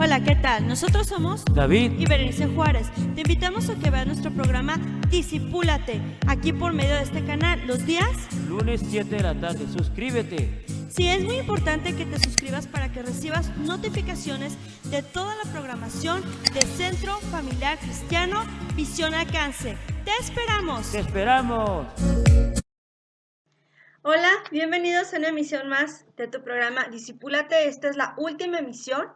Hola, ¿qué tal? Nosotros somos David y Berenice Juárez. Te invitamos a que veas nuestro programa Discipúlate, aquí por medio de este canal, los días lunes 7 de la tarde. Suscríbete. Sí, es muy importante que te suscribas para que recibas notificaciones de toda la programación de Centro Familiar Cristiano Visión Alcance. ¡Te esperamos! ¡Te esperamos! Hola, bienvenidos a una emisión más de tu programa Discipúlate. Esta es la última emisión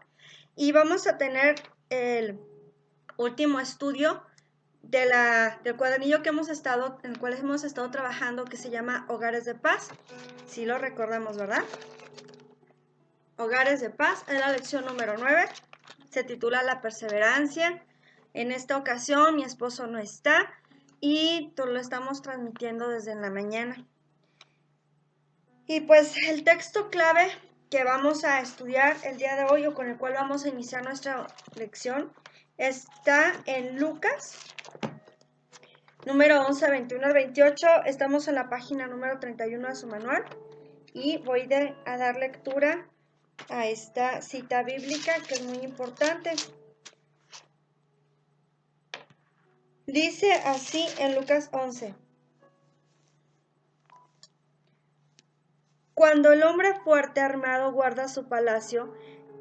y vamos a tener el último estudio del cuadernillo en el cual hemos estado trabajando, que se llama Hogares de Paz. Sí lo recordamos, ¿verdad? Hogares de Paz, es la lección número 9, se titula La perseverancia. En esta ocasión mi esposo no está y lo estamos transmitiendo desde la mañana. Y pues el texto clave que vamos a estudiar el día de hoy, o con el cual vamos a iniciar nuestra lección, está en Lucas, número 11, 21 al 28. Estamos en la página número 31 de su manual y voy a dar lectura a esta cita bíblica que es muy importante. Dice así en Lucas 11. Cuando el hombre fuerte armado guarda su palacio,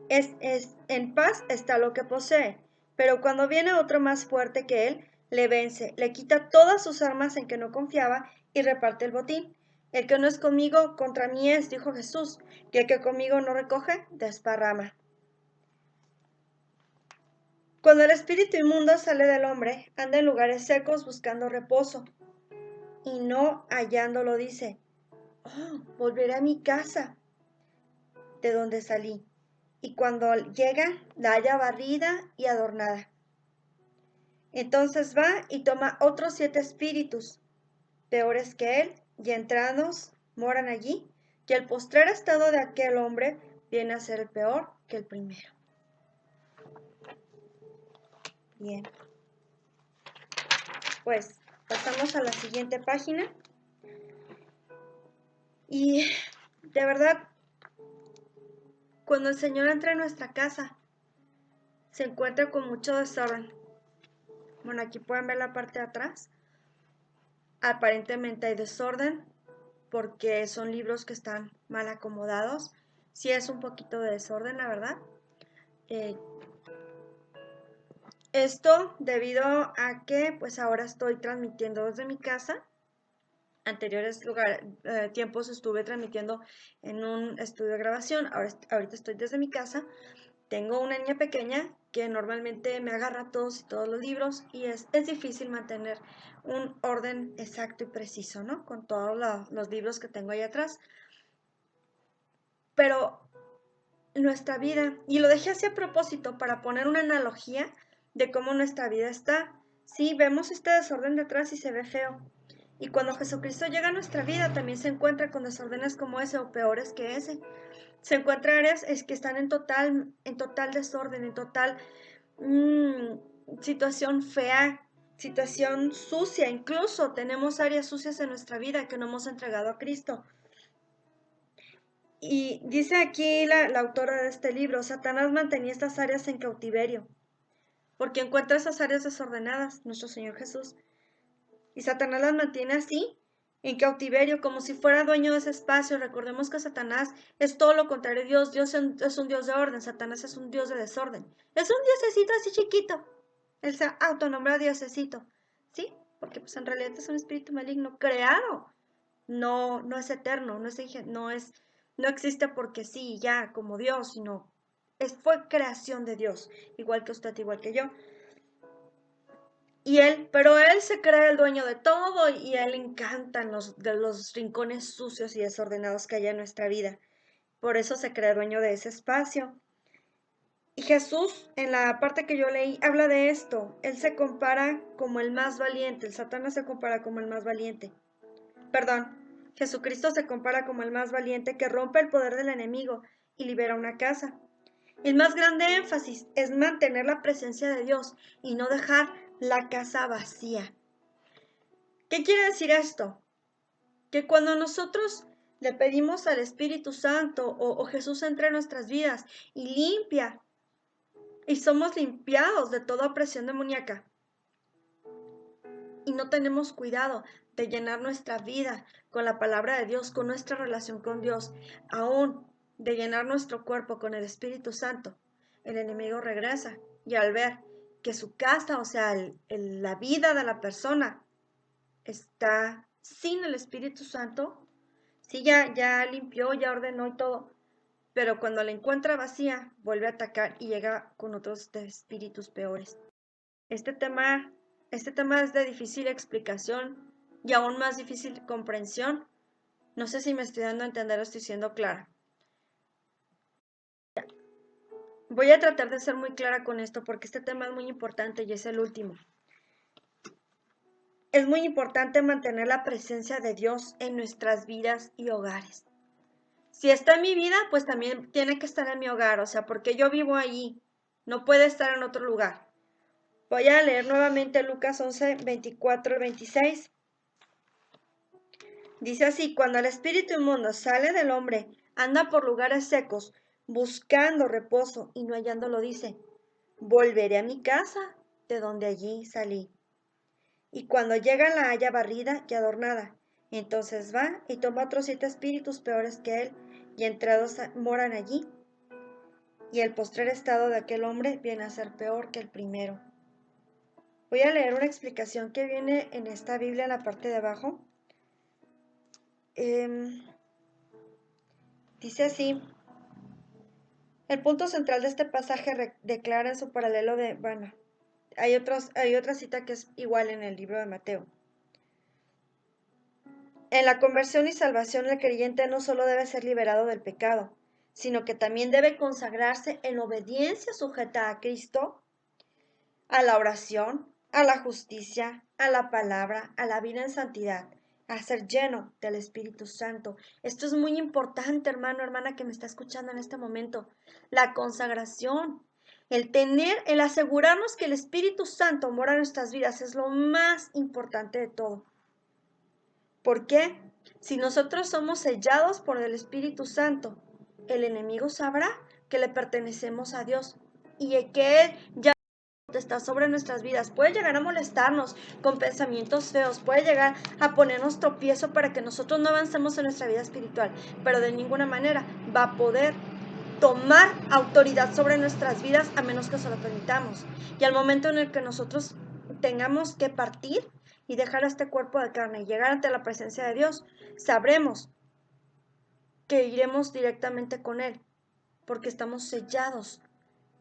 en paz está lo que posee. Pero cuando viene otro más fuerte que él, le vence, le quita todas sus armas en que no confiaba y reparte el botín. El que no es conmigo, contra mí es, dijo Jesús, y el que conmigo no recoge, desparrama. Cuando el espíritu inmundo sale del hombre, anda en lugares secos buscando reposo, y no hallándolo dice: oh, volveré a mi casa de donde salí. Y cuando llega, la halla barrida y adornada. Entonces va y toma otros 7 espíritus, peores que él, y entrados moran allí, y el postrer estado de aquel hombre viene a ser el peor que el primero. Bien. Pues pasamos a la siguiente página. Y de verdad, cuando el Señor entra en nuestra casa, se encuentra con mucho desorden. Bueno, aquí pueden ver la parte de atrás. Aparentemente hay desorden porque son libros que están mal acomodados. Sí es un poquito de desorden, la verdad. Esto debido a que pues ahora estoy transmitiendo desde mi casa. Anteriores tiempos estuve transmitiendo en un estudio de grabación. Ahorita estoy desde mi casa. Tengo una niña pequeña que normalmente me agarra todos los libros y es difícil mantener un orden exacto y preciso, ¿no? Con todos los libros que tengo ahí atrás. Pero nuestra vida, y lo dejé así a propósito para poner una analogía de cómo nuestra vida está. Sí, vemos este desorden detrás y se ve feo. Y cuando Jesucristo llega a nuestra vida, también se encuentra con desórdenes como ese o peores que ese. Se encuentra áreas que están en total desorden, en total situación fea, situación sucia. Incluso tenemos áreas sucias en nuestra vida que no hemos entregado a Cristo. Y dice aquí la autora de este libro: Satanás mantenía estas áreas en cautiverio, porque encuentra esas áreas desordenadas, nuestro Señor Jesús. Y Satanás las mantiene así, en cautiverio, como si fuera dueño de ese espacio. Recordemos que Satanás es todo lo contrario de Dios. Dios es un Dios de orden, Satanás es un Dios de desorden. Es un diosecito así chiquito. Él se autonombra diosecito, ¿sí? Porque pues en realidad es un espíritu maligno creado. No es eterno, no existe porque sí, ya, como Dios, sino fue creación de Dios, igual que usted, igual que yo. Pero él se cree el dueño de todo y a él le encantan los rincones sucios y desordenados que hay en nuestra vida. Por eso se cree dueño de ese espacio. Y Jesús, en la parte que yo leí, habla de esto. Él se compara como el más valiente. El Satanás se compara como el más valiente. Perdón, Jesucristo se compara como el más valiente que rompe el poder del enemigo y libera una casa. El más grande énfasis es mantener la presencia de Dios y no dejar la casa vacía. ¿Qué quiere decir esto? Que cuando nosotros le pedimos al Espíritu Santo o Jesús entra en nuestras vidas y limpia y somos limpiados de toda opresión demoníaca. Y no tenemos cuidado de llenar nuestra vida con la palabra de Dios, con nuestra relación con Dios, aún de llenar nuestro cuerpo con el Espíritu Santo, el enemigo regresa y al ver que su casa, o sea, la vida de la persona está sin el Espíritu Santo, sí, ya limpió, ya ordenó y todo, pero cuando la encuentra vacía, vuelve a atacar y llega con otros espíritus peores. Este tema es de difícil explicación y aún más difícil comprensión. No sé si me estoy dando a entender o estoy siendo clara. Voy a tratar de ser muy clara con esto porque este tema es muy importante y es el último. Es muy importante mantener la presencia de Dios en nuestras vidas y hogares. Si está en mi vida, pues también tiene que estar en mi hogar, o sea, porque yo vivo allí, no puede estar en otro lugar. Voy a leer nuevamente Lucas 11, 24 y 26. Dice así: cuando el espíritu inmundo sale del hombre, anda por lugares secos, buscando reposo y no hallándolo, dice: volveré a mi casa, de donde allí salí. Y cuando llega la halla barrida y adornada, entonces va y toma otros 7 espíritus peores que él, y entrados moran allí. Y el postrer estado de aquel hombre viene a ser peor que el primero. Voy a leer una explicación que viene en esta Biblia en la parte de abajo. Dice así: el punto central de este pasaje declara en su paralelo de, bueno, hay otra cita que es igual en el libro de Mateo. En la conversión y salvación, el creyente no solo debe ser liberado del pecado, sino que también debe consagrarse en obediencia sujeta a Cristo, a la oración, a la justicia, a la palabra, a la vida en santidad, a ser lleno del Espíritu Santo. Esto es muy importante, hermano, hermana, que me está escuchando en este momento. La consagración, el asegurarnos que el Espíritu Santo mora en nuestras vidas es lo más importante de todo. ¿Por qué? Si nosotros somos sellados por el Espíritu Santo, el enemigo sabrá que le pertenecemos a Dios y que Él ya está sobre nuestras vidas. Puede llegar a molestarnos con pensamientos feos, puede llegar a ponernos tropiezo para que nosotros no avancemos en nuestra vida espiritual, pero de ninguna manera va a poder tomar autoridad sobre nuestras vidas a menos que se lo permitamos. Y al momento en el que nosotros tengamos que partir y dejar este cuerpo de carne y llegar ante la presencia de Dios, sabremos que iremos directamente con Él, porque estamos sellados.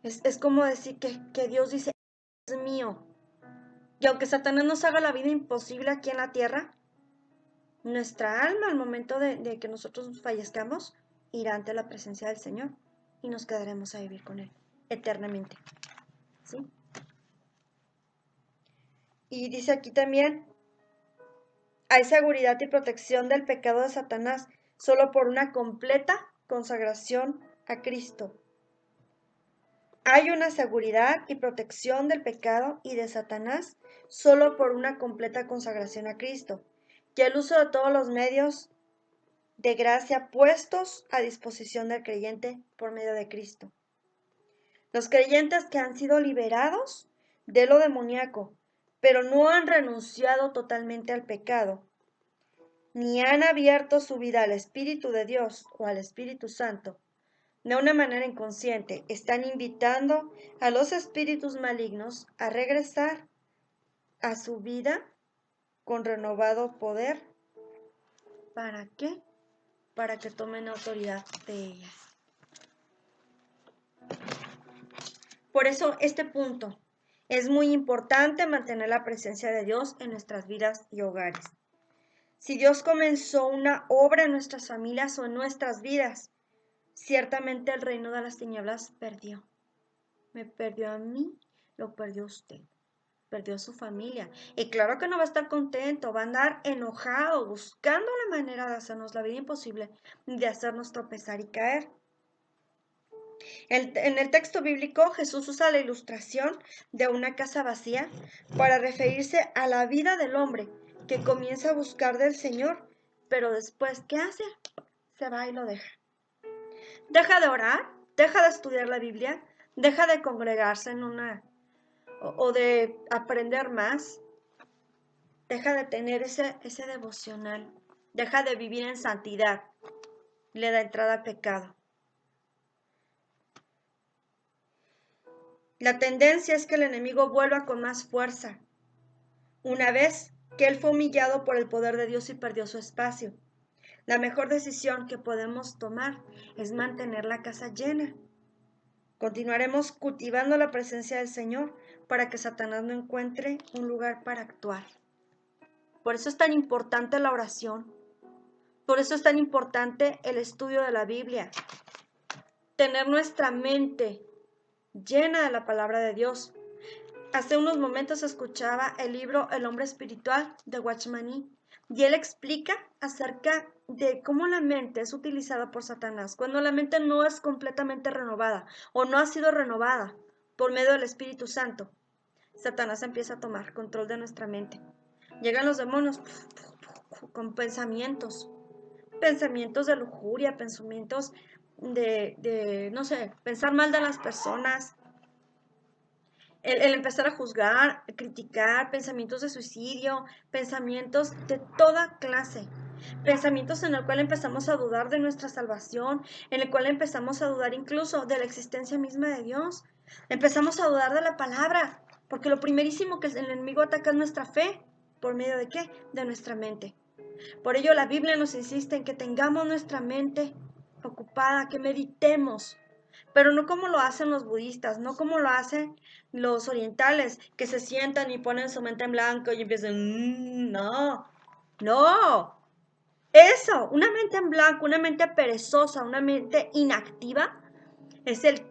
Es como decir que Dios dice: es mío. Y aunque Satanás nos haga la vida imposible aquí en la tierra, nuestra alma al momento de que nosotros fallezcamos irá ante la presencia del Señor y nos quedaremos a vivir con Él eternamente. ¿Sí? Y dice aquí también: hay seguridad y protección del pecado de Satanás solo por una completa consagración a Cristo. Hay una seguridad y protección del pecado y de Satanás solo por una completa consagración a Cristo, y el uso de todos los medios de gracia puestos a disposición del creyente por medio de Cristo. Los creyentes que han sido liberados de lo demoníaco, pero no han renunciado totalmente al pecado, ni han abierto su vida al Espíritu de Dios o al Espíritu Santo, de una manera inconsciente, están invitando a los espíritus malignos a regresar a su vida con renovado poder. ¿Para qué? Para que tomen autoridad de ellas. Por eso este punto es muy importante, mantener la presencia de Dios en nuestras vidas y hogares. Si Dios comenzó una obra en nuestras familias o en nuestras vidas, ciertamente el reino de las tinieblas perdió. Me perdió a mí, lo perdió usted, perdió a su familia. Y claro que no va a estar contento, va a andar enojado, buscando la manera de hacernos la vida imposible, de hacernos tropezar y caer. En el texto bíblico, Jesús usa la ilustración de una casa vacía para referirse a la vida del hombre que comienza a buscar del Señor, pero después, ¿qué hace? Se va y lo deja. Deja de orar, deja de estudiar la Biblia, Deja de congregarse en o de aprender más. Deja de tener ese devocional. Deja de vivir en santidad. Le da entrada al pecado. La tendencia es que el enemigo vuelva con más fuerza, una vez que él fue humillado por el poder de Dios y perdió su espacio. La mejor decisión que podemos tomar es mantener la casa llena. Continuaremos cultivando la presencia del Señor para que Satanás no encuentre un lugar para actuar. Por eso es tan importante la oración. Por eso es tan importante el estudio de la Biblia. Tener nuestra mente llena de la palabra de Dios. Hace unos momentos escuchaba el libro El hombre espiritual de Watchman Nee, y él explica acerca de cómo la mente es utilizada por Satanás cuando la mente no es completamente renovada o no ha sido renovada por medio del Espíritu Santo. Satanás empieza a tomar control de nuestra mente. Llegan los demonios con pensamientos de lujuria, pensamientos no sé, pensar mal de las personas, el empezar a juzgar, criticar, pensamientos de suicidio, pensamientos de toda clase, pensamientos en el cual empezamos a dudar de nuestra salvación, en el cual empezamos a dudar incluso de la existencia misma de Dios, empezamos a dudar de la palabra, porque lo primerísimo que el enemigo ataca es nuestra fe. ¿Por medio de qué? De nuestra mente. Por ello la Biblia nos insiste en que tengamos nuestra mente ocupada, que meditemos, pero no como lo hacen los budistas, no como lo hacen los orientales, que se sientan y ponen su mente en blanco y empiezan, no, eso, una mente en blanco, una mente perezosa, una mente inactiva, es el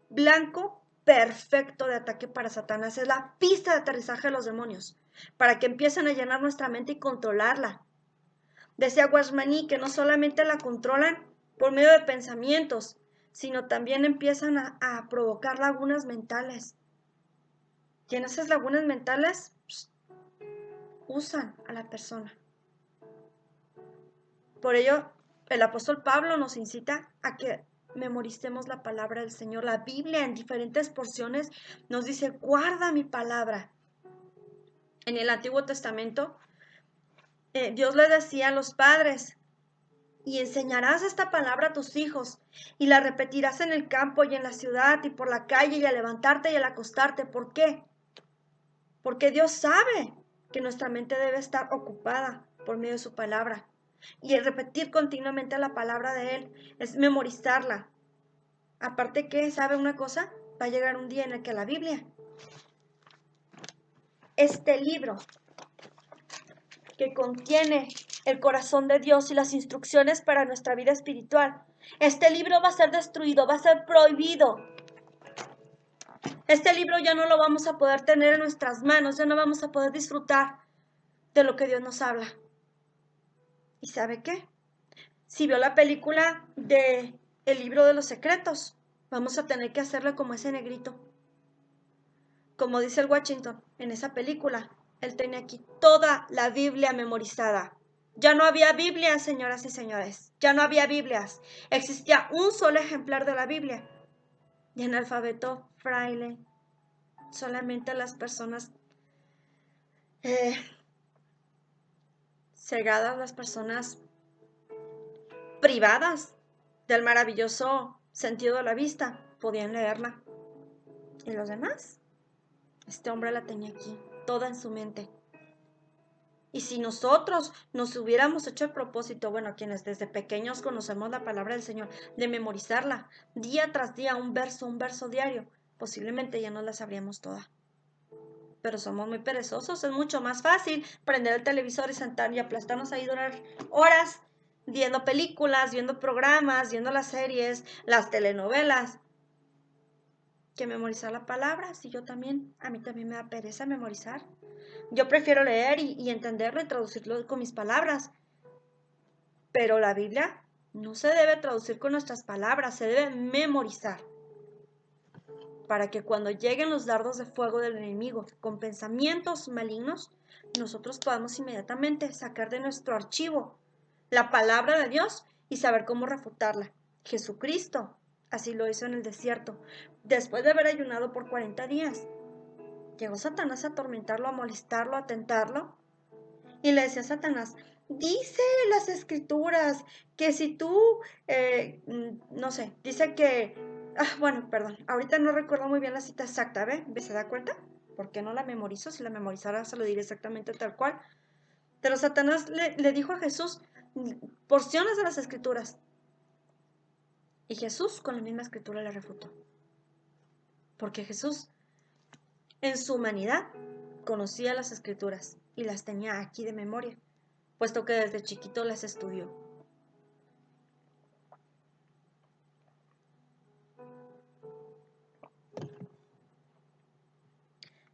blanco perfecto de ataque para Satanás, es la pista de aterrizaje de los demonios, para que empiecen a llenar nuestra mente y controlarla. Decía Watchman Nee que no solamente la controlan por medio de pensamientos, sino también empiezan a provocar lagunas mentales. Y en esas lagunas mentales usan a la persona. Por ello, el apóstol Pablo nos incita a que memoricemos la palabra del Señor. La Biblia en diferentes porciones nos dice, guarda mi palabra. En el Antiguo Testamento, Dios le decía a los padres, y enseñarás esta palabra a tus hijos, y la repetirás en el campo y en la ciudad y por la calle y al levantarte y al acostarte. ¿Por qué? Porque Dios sabe que nuestra mente debe estar ocupada por medio de su palabra. Y el repetir continuamente la palabra de Él es memorizarla. Aparte que, ¿sabe una cosa? Va a llegar un día en el que la Biblia, este libro que contiene el corazón de Dios y las instrucciones para nuestra vida espiritual, este libro va a ser destruido, va a ser prohibido. Este libro ya no lo vamos a poder tener en nuestras manos, ya no vamos a poder disfrutar de lo que Dios nos habla. ¿Y sabe qué? Si vio la película de El libro de los secretos, vamos a tener que hacerle como ese negrito. Como dice el Washington en esa película, él tenía aquí toda la Biblia memorizada. Ya no había Biblia, señoras y señores. Ya no había Biblias. Existía un solo ejemplar de la Biblia. Y en alfabeto fraile, solamente las personas cegadas, las personas privadas del maravilloso sentido de la vista, podían leerla. ¿Y los demás? Este hombre la tenía aquí, toda en su mente. Y si nosotros nos hubiéramos hecho el propósito, bueno, quienes desde pequeños conocemos la palabra del Señor, de memorizarla día tras día, un verso diario, posiblemente ya no la sabríamos toda. Pero somos muy perezosos, es mucho más fácil prender el televisor y sentar y aplastarnos ahí durar horas viendo películas, viendo programas, viendo las series, las telenovelas, que memorizar la palabra. Si a mí también me da pereza memorizar. Yo prefiero leer y entenderlo y traducirlo con mis palabras. Pero la Biblia no se debe traducir con nuestras palabras, se debe memorizar. Para que cuando lleguen los dardos de fuego del enemigo con pensamientos malignos, nosotros podamos inmediatamente sacar de nuestro archivo la palabra de Dios y saber cómo refutarla. Jesucristo Así lo hizo en el desierto, después de haber ayunado por 40 días. Llegó Satanás a atormentarlo, a molestarlo, a tentarlo. Y le decía a Satanás, dice las escrituras que si tú, no sé, dice que, bueno, perdón, ahorita no recuerdo muy bien la cita exacta, ¿ve? ¿Se da cuenta? ¿Por qué no la memorizo? Si la memorizara se lo diré exactamente tal cual. Pero Satanás le dijo a Jesús porciones de las escrituras. Y Jesús con la misma escritura le refutó. Porque Jesús, en su humanidad, conocía las escrituras y las tenía aquí de memoria, puesto que desde chiquito las estudió.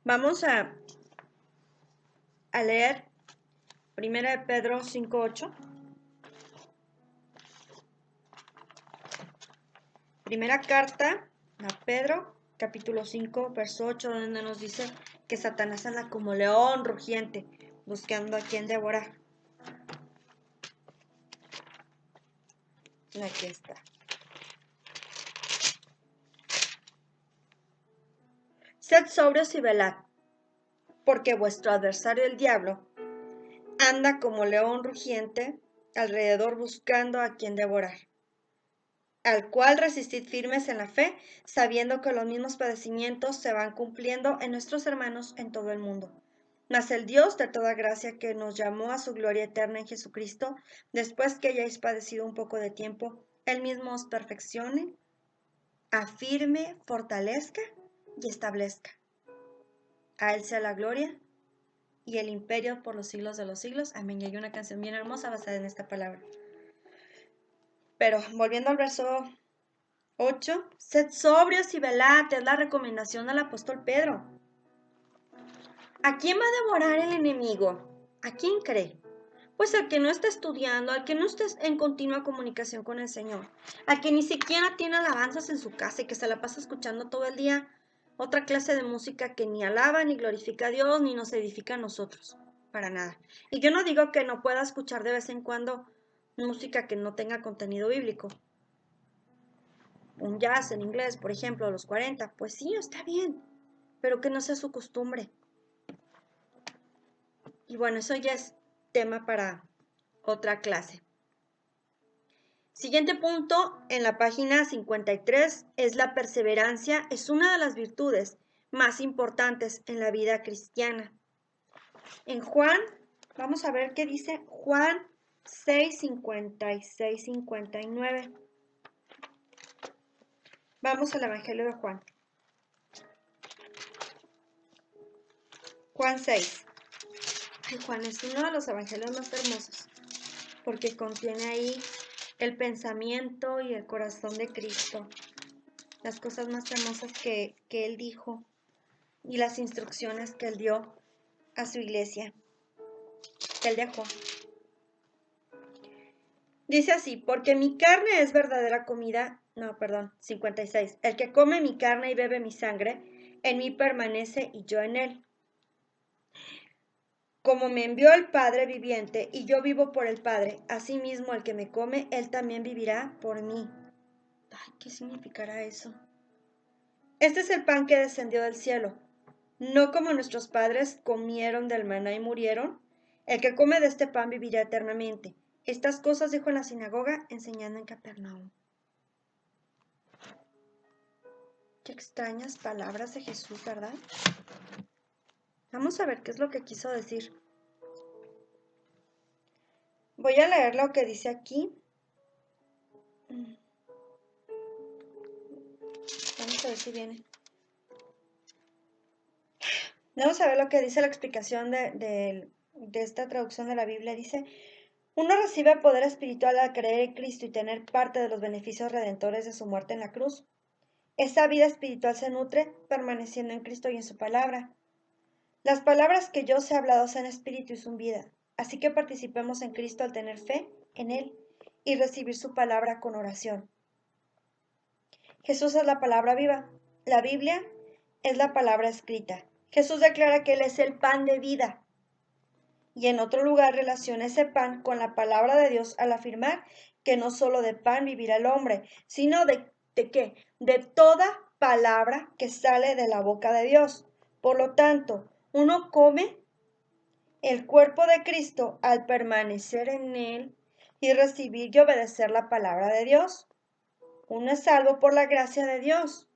Vamos a leer 1 de Pedro 5:8. Primera carta a Pedro, capítulo 5, verso 8, donde nos dice que Satanás anda como león rugiente, buscando a quien devorar. Aquí está. Sed sobrios y velad, porque vuestro adversario el diablo anda como león rugiente alrededor buscando a quien devorar, al cual resistid firmes en la fe, sabiendo que los mismos padecimientos se van cumpliendo en nuestros hermanos en todo el mundo. Mas el Dios de toda gracia, que nos llamó a su gloria eterna en Jesucristo, después que hayáis padecido un poco de tiempo, Él mismo os perfeccione, afirme, fortalezca y establezca. A Él sea la gloria y el imperio por los siglos de los siglos. Amén. Y hay una canción bien hermosa basada en esta palabra. Pero volviendo al verso 8, sed sobrios y velad, es la recomendación del apóstol Pedro. ¿A quién va a devorar el enemigo? ¿A quién cree? Pues al que no está estudiando, al que no está en continua comunicación con el Señor, al que ni siquiera tiene alabanzas en su casa y que se la pasa escuchando todo el día otra clase de música que ni alaba, ni glorifica a Dios, ni nos edifica a nosotros, para nada. Y yo no digo que no pueda escuchar de vez en cuando música que no tenga contenido bíblico. Un jazz en inglés, por ejemplo, a los 40, pues sí, está bien, pero que no sea su costumbre. Y bueno, eso ya es tema para otra clase. Siguiente punto en la página 53 es la perseverancia. Es una de las virtudes más importantes en la vida cristiana. En Juan, vamos a ver qué dice Juan 6, 56, 59. Vamos al Evangelio de Juan. Juan 6. Ay, Juan es uno de los evangelios más hermosos porque contiene ahí el pensamiento y el corazón de Cristo, las cosas más hermosas que Él dijo y las instrucciones que Él dio a su iglesia, que Él dejó. Dice así, porque mi carne es verdadera comida, 56. El que come mi carne y bebe mi sangre, en mí permanece y yo en él. Como me envió el Padre viviente y yo vivo por el Padre, asimismo el que me come, él también vivirá por mí. Ay, ¿qué significará eso? Este es el pan que descendió del cielo, no como nuestros padres comieron del maná y murieron. El que come de este pan vivirá eternamente. Estas cosas dijo en la sinagoga, enseñando en Capernaum. Qué extrañas palabras de Jesús, ¿verdad? Vamos a ver qué es lo que quiso decir. Voy a leer lo que dice aquí. Vamos a ver si viene. Vamos a ver lo que dice la explicación de esta traducción de la Biblia. Dice, uno recibe poder espiritual al creer en Cristo y tener parte de los beneficios redentores de su muerte en la cruz. Esa vida espiritual se nutre permaneciendo en Cristo y en su palabra. Las palabras que yo os he hablado son espíritu y son vida. Así que participemos en Cristo al tener fe en Él y recibir su palabra con oración. Jesús es la palabra viva. La Biblia es la palabra escrita. Jesús declara que Él es el pan de vida. Y en otro lugar relaciona ese pan con la palabra de Dios al afirmar que no solo de pan vivirá el hombre, sino de ¿de qué? De toda palabra que sale de la boca de Dios. Por lo tanto, uno come el cuerpo de Cristo al permanecer en él y recibir y obedecer la palabra de Dios. Uno es salvo por la gracia de Dios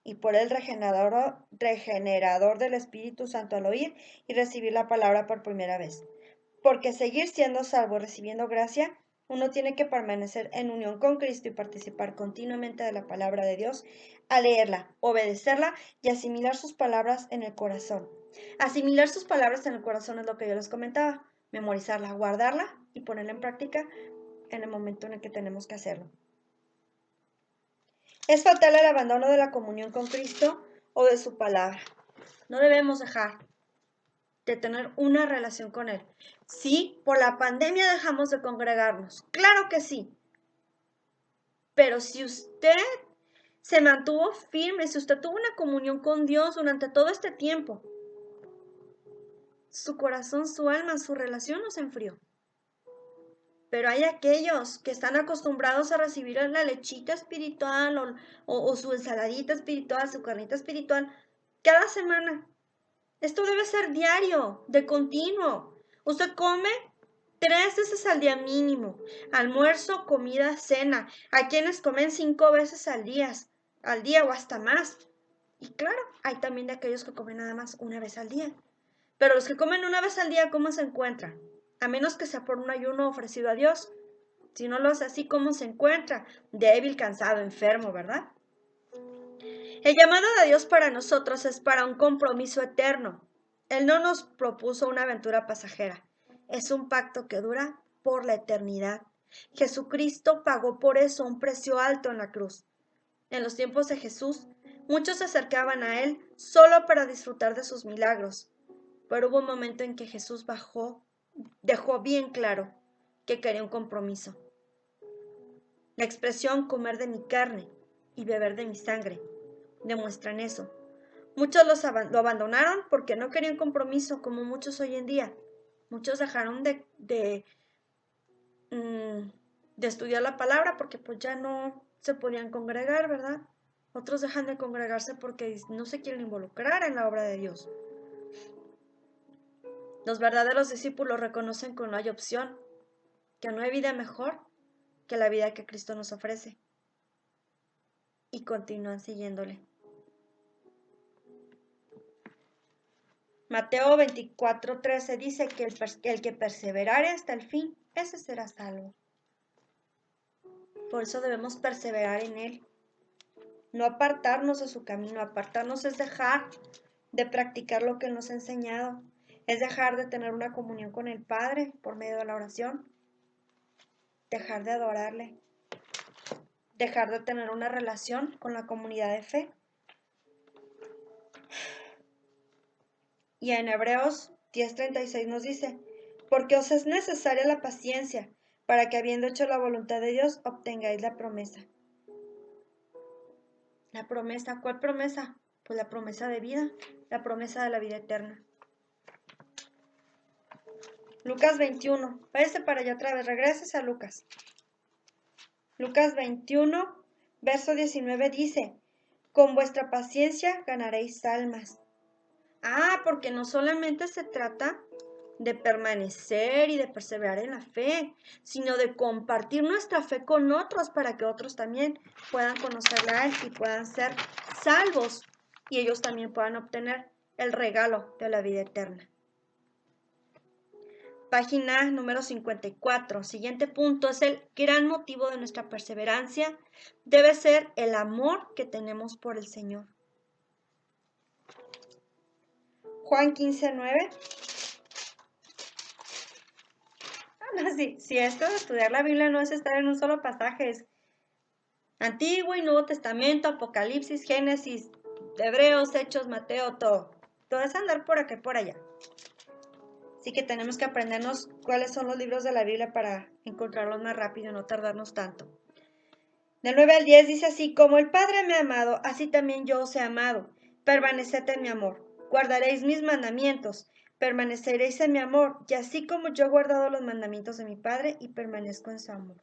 y por el regenerador del Espíritu Santo al oír y recibir la palabra por primera vez. Porque seguir siendo salvo, recibiendo gracia, uno tiene que permanecer en unión con Cristo y participar continuamente de la palabra de Dios, a leerla, obedecerla y asimilar sus palabras en el corazón. Asimilar sus palabras en el corazón es lo que yo les comentaba, memorizarla, guardarla y ponerla en práctica en el momento en el que tenemos que hacerlo. Es fatal el abandono de la comunión con Cristo o de su palabra. No debemos dejar de tener una relación con Él. Sí, por la pandemia dejamos de congregarnos, claro que sí. Pero si usted se mantuvo firme, si usted tuvo una comunión con Dios durante todo este tiempo, su corazón, su alma, su relación no se enfrió. Pero hay aquellos que están acostumbrados a recibir la lechita espiritual o su ensaladita espiritual, su carnita espiritual, cada semana. Esto debe ser diario, de continuo. Usted come 3 veces al día mínimo. Almuerzo, comida, cena. Hay quienes comen 5 veces al día o hasta más. Y claro, hay también de aquellos que comen nada más una vez al día. Pero los que comen una vez al día, ¿cómo se encuentran? A menos que sea por un ayuno ofrecido a Dios. Si no lo hace así, ¿cómo se encuentra? Débil, cansado, enfermo, ¿verdad? El llamado de Dios para nosotros es para un compromiso eterno. Él no nos propuso una aventura pasajera. Es un pacto que dura por la eternidad. Jesucristo pagó por eso un precio alto en la cruz. En los tiempos de Jesús, muchos se acercaban a Él solo para disfrutar de sus milagros. Pero hubo un momento en que Jesús dejó bien claro que quería un compromiso. La expresión comer de mi carne y beber de mi sangre demuestran eso. Muchos lo abandonaron porque no querían compromiso, como muchos hoy en día. Muchos dejaron de estudiar la palabra porque pues ya no se podían congregar, ¿verdad? Otros dejan de congregarse porque no se quieren involucrar en la obra de Dios. Los verdaderos discípulos reconocen que no hay opción, que no hay vida mejor que la vida que Cristo nos ofrece. Y continúan siguiéndole. Mateo 24:13 dice que el que perseverare hasta el fin, ese será salvo. Por eso debemos perseverar en Él. No apartarnos de su camino. Apartarnos es dejar de practicar lo que Él nos ha enseñado. Es dejar de tener una comunión con el Padre por medio de la oración. Dejar de adorarle. Dejar de tener una relación con la comunidad de fe. Y en Hebreos 10:36 nos dice, porque os es necesaria la paciencia, para que habiendo hecho la voluntad de Dios, obtengáis la promesa. La promesa, ¿cuál promesa? Pues la promesa de vida, la promesa de la vida eterna. Lucas 21, váyase para allá otra vez, regreses a Lucas. Lucas 21, verso 19 dice, con vuestra paciencia ganaréis almas. Porque no solamente se trata de permanecer y de perseverar en la fe, sino de compartir nuestra fe con otros para que otros también puedan conocerla a Él y puedan ser salvos y ellos también puedan obtener el regalo de la vida eterna. Página número 54. Siguiente punto es el gran motivo de nuestra perseverancia. Debe ser el amor que tenemos por el Señor. Juan 15:9. Si esto de estudiar la Biblia no es estar en un solo pasaje, es Antiguo y Nuevo Testamento, Apocalipsis, Génesis, Hebreos, Hechos, Mateo, todo. Todo es andar por aquí, por allá. Así que tenemos que aprendernos cuáles son los libros de la Biblia para encontrarlos más rápido y no tardarnos tanto. Del 9 al 10 dice así, como el Padre me ha amado, así también yo os he amado. Permaneced en mi amor. Guardaréis mis mandamientos. Permaneceréis en mi amor, y así como yo he guardado los mandamientos de mi Padre y permanezco en su amor.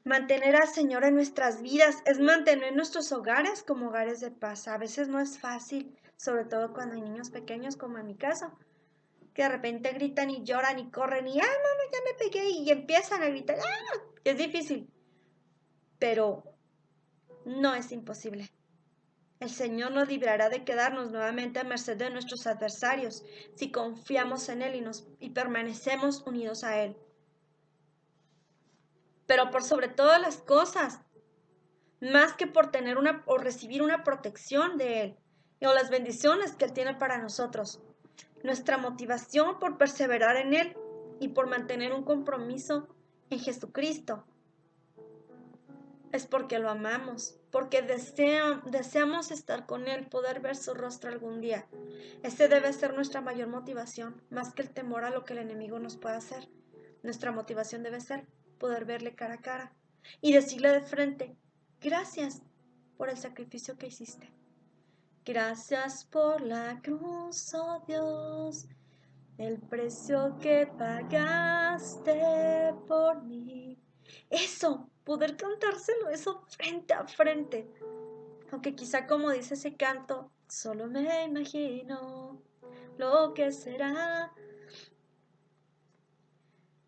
Mantener al Señor en nuestras vidas es mantener nuestros hogares como hogares de paz. A veces no es fácil, sobre todo cuando hay niños pequeños, como en mi caso, que de repente gritan y lloran y corren y, ¡ay, mamá, ya me pegué! Y empiezan a gritar, ¡ah! Es difícil, pero no es imposible. El Señor nos librará de quedarnos nuevamente a merced de nuestros adversarios si confiamos en Él y permanecemos unidos a Él. Pero por sobre todas las cosas, más que por tener o recibir una protección de Él o las bendiciones que Él tiene para nosotros, nuestra motivación por perseverar en Él y por mantener un compromiso en Jesucristo es porque lo amamos, porque deseamos estar con Él, poder ver su rostro algún día. Ese debe ser nuestra mayor motivación, más que el temor a lo que el enemigo nos pueda hacer. Nuestra motivación debe ser poder verle cara a cara y decirle de frente, gracias por el sacrificio que hiciste. Gracias por la cruz, oh Dios, el precio que pagaste por mí. Eso, poder cantárselo, eso frente a frente. Aunque quizá como dice ese canto, solo me imagino lo que será.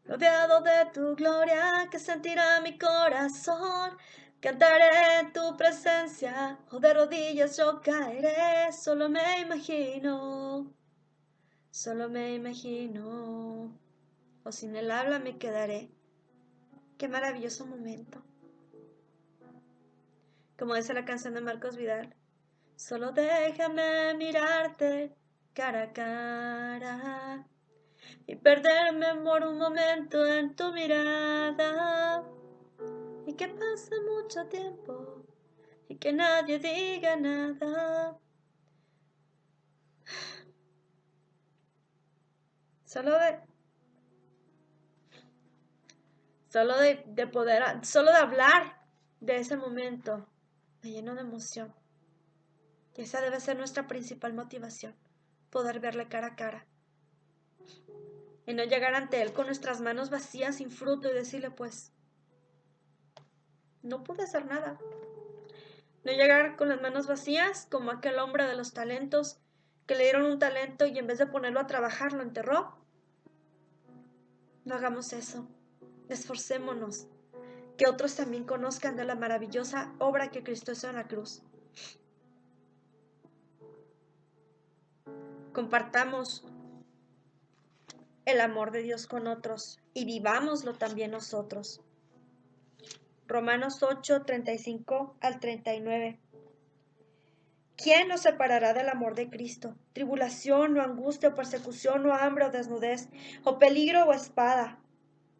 Rodeado de tu gloria, que sentirá mi corazón. Cantaré en tu presencia, o de rodillas yo caeré. Solo me imagino, o sin el habla me quedaré. Qué maravilloso momento. Como dice la canción de Marcos Vidal, solo déjame mirarte cara a cara y perderme por un momento en tu mirada y que pase mucho tiempo y que nadie diga nada. Solo de hablar de ese momento me lleno de emoción. Y esa debe ser nuestra principal motivación, poder verle cara a cara. Y no llegar ante Él con nuestras manos vacías, sin fruto, y decirle, pues, no pude hacer nada. No llegar con las manos vacías, como aquel hombre de los talentos, que le dieron un talento y en vez de ponerlo a trabajar, lo enterró. No hagamos eso. Esforcémonos. Que otros también conozcan de la maravillosa obra que Cristo hizo en la cruz. Compartamos el amor de Dios con otros y vivámoslo también nosotros. Romanos 8, 35 al 39. ¿Quién nos separará del amor de Cristo? ¿Tribulación o angustia o persecución o hambre o desnudez o peligro o espada?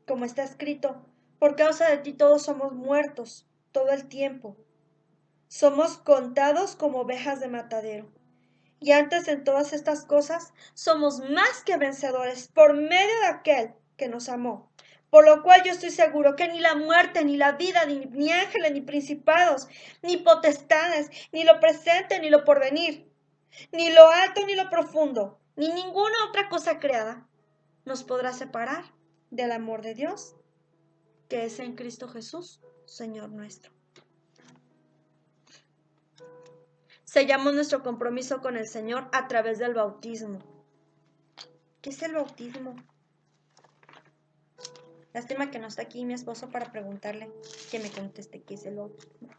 Como está escrito, por causa de ti todos somos muertos todo el tiempo. Somos contados como ovejas de matadero. Y antes en todas estas cosas somos más que vencedores por medio de aquel que nos amó. Por lo cual yo estoy seguro que ni la muerte, ni la vida, ni ángeles, ni principados, ni potestades, ni lo presente, ni lo porvenir, ni lo alto, ni lo profundo, ni ninguna otra cosa creada nos podrá separar del amor de Dios, que es en Cristo Jesús, Señor nuestro. Sellamos nuestro compromiso con el Señor a través del bautismo. ¿Qué es el bautismo? Lástima que no está aquí mi esposo para preguntarle, que me conteste qué es el bautismo.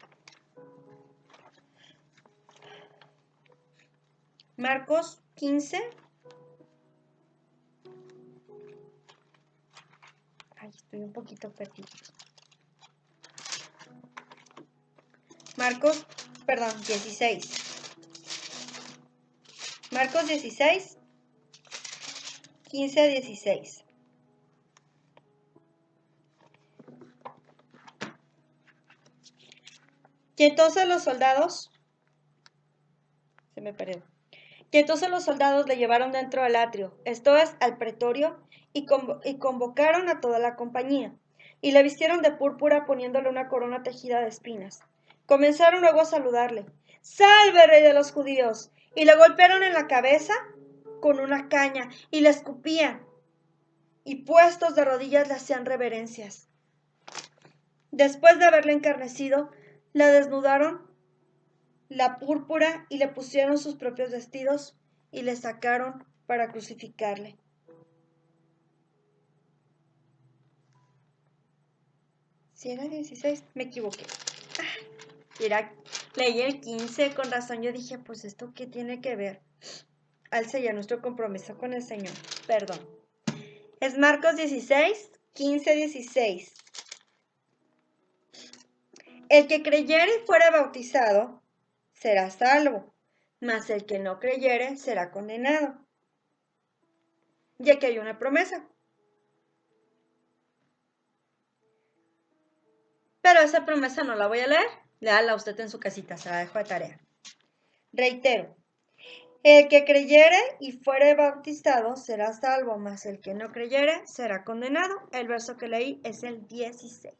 Marcos 15. Ay, estoy un poquito perdido. Marcos 16. Marcos 16, 15 a 16. Y entonces los soldados, le llevaron dentro del atrio, esto es, al pretorio, y convocaron a toda la compañía, y le vistieron de púrpura poniéndole una corona tejida de espinas. Comenzaron luego a saludarle, ¡salve, rey de los judíos! Y le golpearon en la cabeza con una caña, y le escupían, y puestos de rodillas le hacían reverencias. Después de haberla encarnecido, la desnudaron la púrpura y le pusieron sus propios vestidos y le sacaron para crucificarle. Si era 16, me equivoqué. Mira, leí el 15, con razón yo dije, pues esto qué tiene que ver al sellar nuestro compromiso con el Señor. Perdón. Es Marcos 16, 15, 16. El que creyere y fuere bautizado será salvo, mas el que no creyere será condenado. Y aquí hay una promesa. Pero esa promesa no la voy a leer. Léala usted en su casita, se la dejo de tarea. Reitero, el que creyere y fuere bautizado será salvo, mas el que no creyere será condenado. El verso que leí es el 16.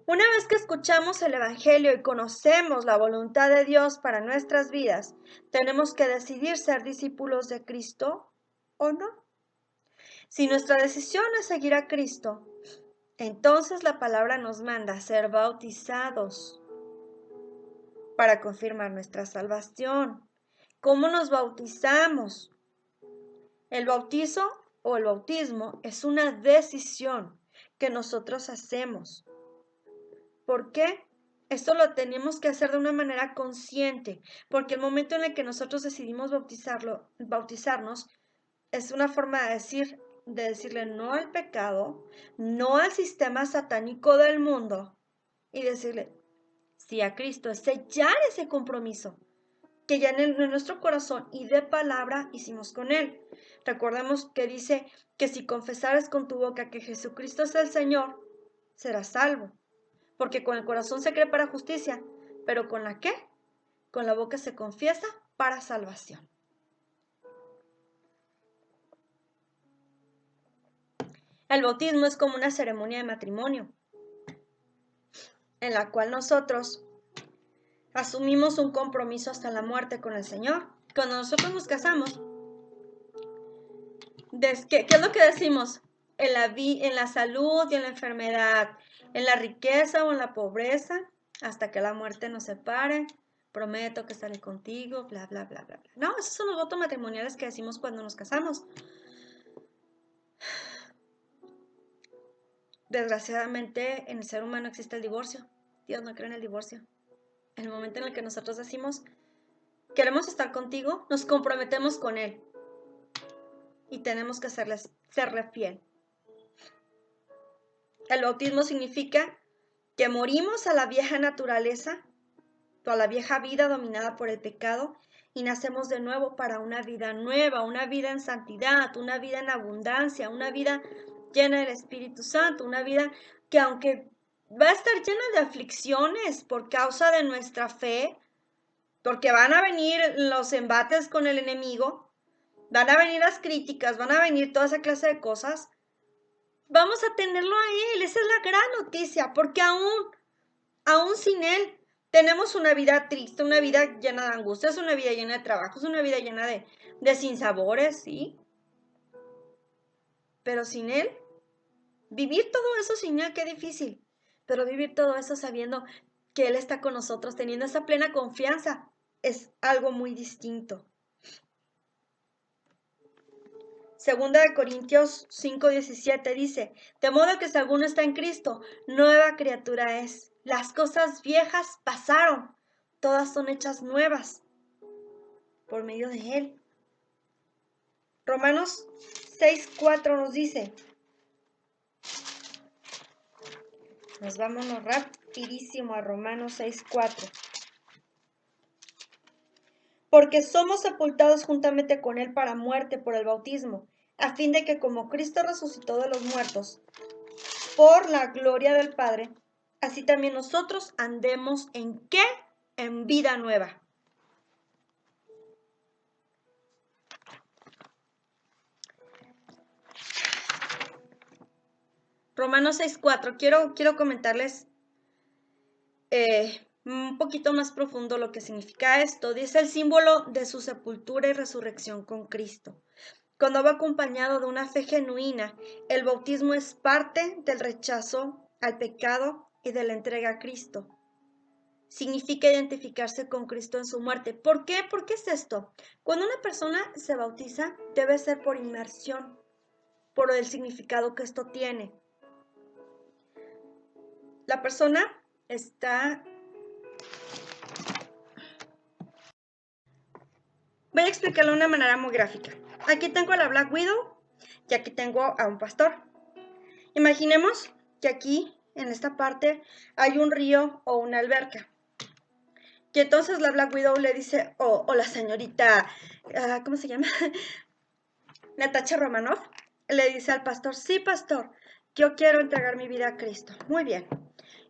Una vez que escuchamos el Evangelio y conocemos la voluntad de Dios para nuestras vidas, tenemos que decidir ser discípulos de Cristo o no. Si nuestra decisión es seguir a Cristo, entonces la palabra nos manda a ser bautizados para confirmar nuestra salvación. ¿Cómo nos bautizamos? El bautizo o el bautismo es una decisión que nosotros hacemos. ¿Por qué? Esto lo tenemos que hacer de una manera consciente, porque el momento en el que nosotros decidimos bautizarnos, es una forma de decirle no al pecado, no al sistema satánico del mundo, y decirle sí a Cristo, es sellar ese compromiso que ya en nuestro corazón y de palabra hicimos con Él. Recordemos que dice que si confesares con tu boca que Jesucristo es el Señor, serás salvo. Porque con el corazón se cree para justicia, pero ¿con la qué? Con la boca se confiesa para salvación. El bautismo es como una ceremonia de matrimonio, en la cual nosotros asumimos un compromiso hasta la muerte con el Señor. Cuando nosotros nos casamos, ¿qué es lo que decimos? En la salud y en la enfermedad, en la riqueza o en la pobreza, hasta que la muerte nos separe, prometo que estaré contigo, bla, bla, bla, bla, bla. No, esos son los votos matrimoniales que decimos cuando nos casamos. Desgraciadamente, en el ser humano existe el divorcio. Dios no cree en el divorcio. En el momento en el que nosotros decimos, queremos estar contigo, nos comprometemos con Él. Y tenemos que serle fiel. El bautismo significa que morimos a la vieja naturaleza, a la vieja vida dominada por el pecado, y nacemos de nuevo para una vida nueva, una vida en santidad, una vida en abundancia, una vida llena del Espíritu Santo, una vida que aunque va a estar llena de aflicciones por causa de nuestra fe, porque van a venir los embates con el enemigo, van a venir las críticas, van a venir toda esa clase de cosas, vamos a tenerlo a Él. Esa es la gran noticia, porque aún sin Él, tenemos una vida triste, una vida llena de angustias, una vida llena de trabajos, una vida llena de sinsabores, ¿sí? Pero sin Él, vivir todo eso sin Él, qué difícil. Pero vivir todo eso sabiendo que Él está con nosotros, teniendo esa plena confianza, es algo muy distinto. Segunda de Corintios 5:17 dice, de modo que si alguno está en Cristo, nueva criatura es. Las cosas viejas pasaron, todas son hechas nuevas por medio de Él. Romanos 6:4 nos dice, nos vámonos rapidísimo a Romanos 6:4. Porque somos sepultados juntamente con Él para muerte por el bautismo, a fin de que como Cristo resucitó de los muertos, por la gloria del Padre, así también nosotros andemos ¿en qué? En vida nueva. Romanos 6:4. Quiero comentarles un poquito más profundo lo que significa esto. Dice el símbolo de su sepultura y resurrección con Cristo. Cuando va acompañado de una fe genuina, el bautismo es parte del rechazo al pecado y de la entrega a Cristo. Significa identificarse con Cristo en su muerte. ¿Por qué? ¿Por qué es esto? Cuando una persona se bautiza, debe ser por inmersión, por el significado que esto tiene. La persona está... Voy a explicarlo de una manera muy gráfica. Aquí tengo a la Black Widow y aquí tengo a un pastor. Imaginemos que aquí, en esta parte, hay un río o una alberca. Y entonces la Black Widow le dice, o la señorita, ¿cómo se llama? Natasha Romanoff, le dice al pastor, sí, pastor, yo quiero entregar mi vida a Cristo. Muy bien.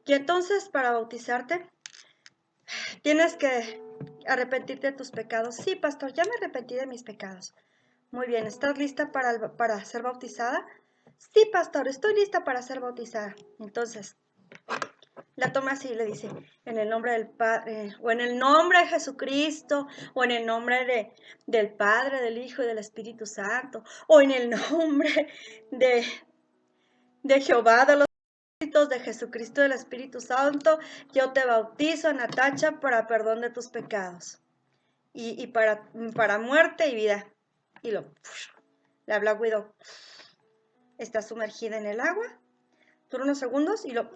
Y entonces, para bautizarte, tienes que arrepentirte de tus pecados. Sí, pastor, ya me arrepentí de mis pecados. Muy bien, ¿estás lista para ser bautizada? Sí, pastor, estoy lista para ser bautizada. Entonces, la toma así y le dice, en el nombre del Padre, o en el nombre de Jesucristo, o en el nombre del Padre, del Hijo y del Espíritu Santo, o en el nombre de Jehová, de los ejércitos, de Jesucristo, del Espíritu Santo, yo te bautizo, Natacha, para perdón de tus pecados, y para muerte y vida. Y la Black Widow está sumergida en el agua por unos segundos y ¡oh!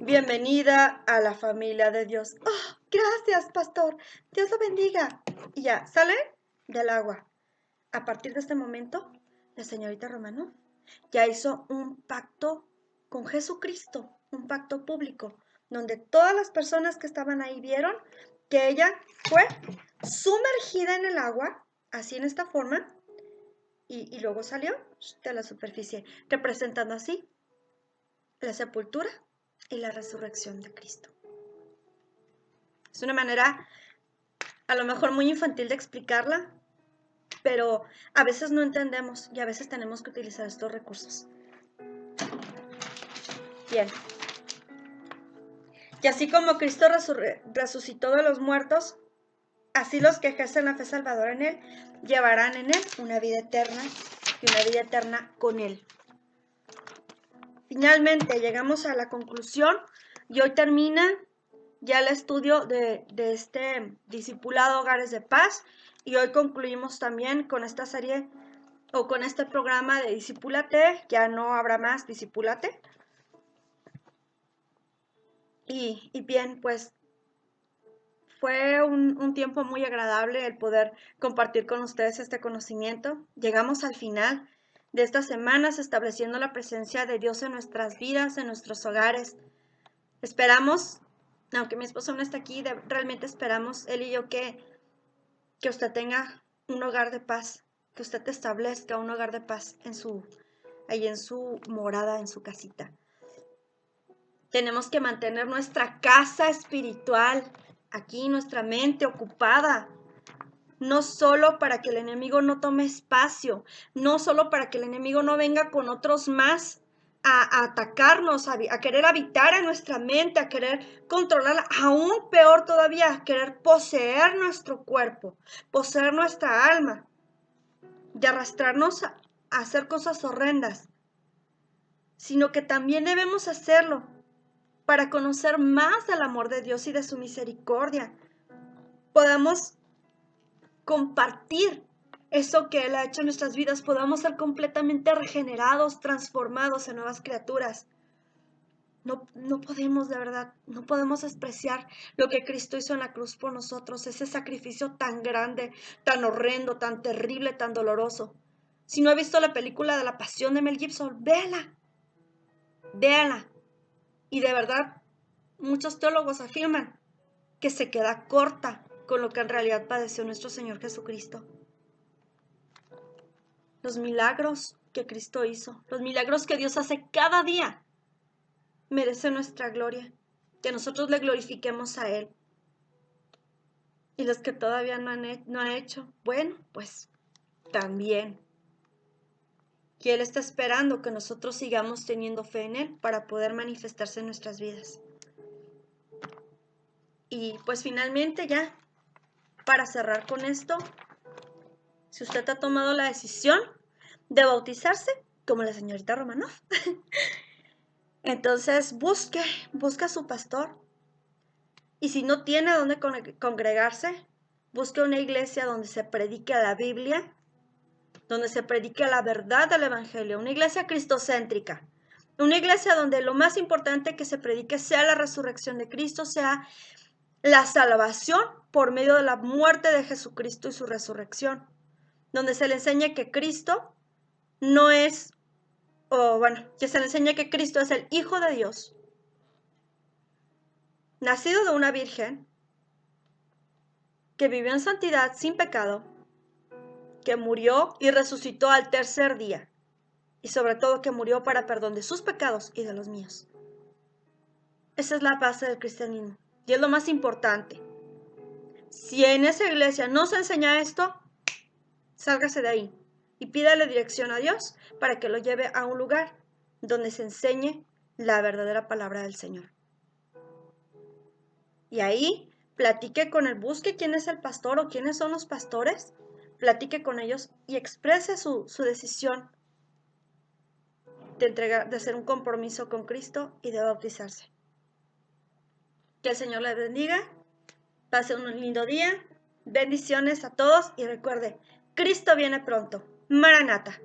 Bienvenida a la familia de Dios. ¡Oh, gracias, pastor! Dios lo bendiga. Y ya, sale del agua. A partir de este momento, la señorita Romano ya hizo un pacto con Jesucristo, un pacto público, donde todas las personas que estaban ahí vieron que ella fue sumergida en el agua, así en esta forma, y luego salió de la superficie, representando así la sepultura y la resurrección de Cristo. Es una manera a lo mejor muy infantil de explicarla, pero a veces no entendemos y a veces tenemos que utilizar estos recursos. Bien. Y así como Cristo resucitó de los muertos, así los que ejercen la fe salvadora en Él llevarán en Él una vida eterna y una vida eterna con Él. Finalmente llegamos a la conclusión y hoy termina ya el estudio de este discipulado Hogares de Paz, y hoy concluimos también con esta serie o con este programa de Discipúlate. Ya no habrá más Discipúlate. Y bien, pues fue un tiempo muy agradable el poder compartir con ustedes este conocimiento. Llegamos al final de estas semanas estableciendo la presencia de Dios en nuestras vidas, en nuestros hogares. Esperamos, aunque mi esposo no está aquí, realmente esperamos, él y yo, que usted tenga un hogar de paz, que usted establezca un hogar de paz ahí en su morada, en su casita. Tenemos que mantener nuestra casa espiritual aquí, nuestra mente ocupada, no solo para que el enemigo no tome espacio, no solo para que el enemigo no venga con otros más a atacarnos, a querer habitar en nuestra mente, a querer controlarla, aún peor todavía, a querer poseer nuestro cuerpo, poseer nuestra alma y arrastrarnos a hacer cosas horrendas, sino que también debemos hacerlo para conocer más del amor de Dios y de su misericordia. Podamos compartir eso que Él ha hecho en nuestras vidas, podamos ser completamente regenerados, transformados en nuevas criaturas. No podemos, de verdad, no podemos despreciar lo que Cristo hizo en la cruz por nosotros, ese sacrificio tan grande, tan horrendo, tan terrible, tan doloroso. Si no ha visto la película de La Pasión de Mel Gibson, véala. Y de verdad, muchos teólogos afirman que se queda corta con lo que en realidad padeció nuestro Señor Jesucristo. Los milagros que Cristo hizo, los milagros que Dios hace cada día, merecen nuestra gloria, que nosotros le glorifiquemos a Él. Y los que todavía no han hecho, bueno, pues también. Y Él está esperando que nosotros sigamos teniendo fe en Él para poder manifestarse en nuestras vidas. Y pues finalmente ya, para cerrar con esto, si usted ha tomado la decisión de bautizarse, como la señorita Romanoff. Entonces busque a su pastor. Y si no tiene dónde congregarse, busque una iglesia donde se predique la Biblia, donde se predique la verdad del Evangelio, una iglesia cristocéntrica, una iglesia donde lo más importante que se predique sea la resurrección de Cristo, sea la salvación por medio de la muerte de Jesucristo y su resurrección, donde se le enseñe que Cristo no es, que se le enseñe que Cristo es el Hijo de Dios, nacido de una virgen, que vivió en santidad sin pecado, que murió y resucitó al tercer día, y sobre todo que murió para perdón de sus pecados y de los míos. Esa es la base del cristianismo, y es lo más importante. Si en esa iglesia no se enseña esto, sálgase de ahí y pídale dirección a Dios para que lo lleve a un lugar donde se enseñe la verdadera palabra del Señor. Y ahí platique con él, busque quién es el pastor o quiénes son los pastores, platique con ellos y exprese su decisión de hacer un compromiso con Cristo y de bautizarse. Que el Señor les bendiga, pase un lindo día, bendiciones a todos y recuerde, Cristo viene pronto. Maranata.